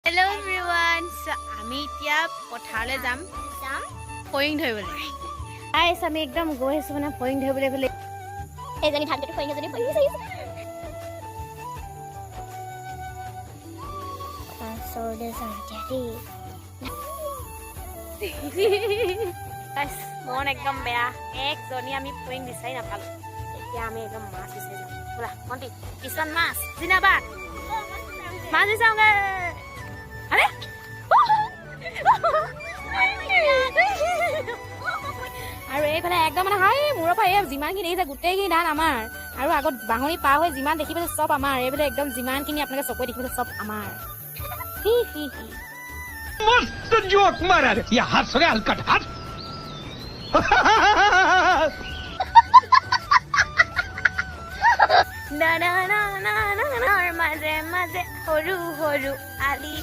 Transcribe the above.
Hello everyone. So আমি এতিয়া পথাৰলৈ যাম ফয়িং ধৰিবলৈ। গাইছ আমি একদম গৈ আছো মানে ফয়িং ধৰিবলৈ বুলি। এজনী ধান কাটি ফয়িং এজনী ফয়িং চাইছে। সৌদে সান্তিয়াদি। গাইছ মন একদম বেয়া। একজনী আমি ফয়িং বিচাৰি নাপালো। এতিয়া আমি একদম মাছ বিচাৰি যাম। বলা মন্টি কিষান মাছ জিন্দাবাদ। মাছ বিচাৰোগে। আৰে আৰু এইফালে একদম মানে হাই মূৰৰ পৰা এই যিমানখিনি দেখিছে গোটেইখিনি ধান আমাৰ আৰু আগত বাহনি পাৰ হৈ যিমান দেখি পাইছে চব আমাৰ এইফালে একদম যিমানখিনি আপোনালোকে চকুৱে দেখি পাইছে চব আমাৰ হি হি হি मस्त जोक मारा रे या हंस रे हलकट हंस না না না না না মাজে মাজে সৰু সৰু আলি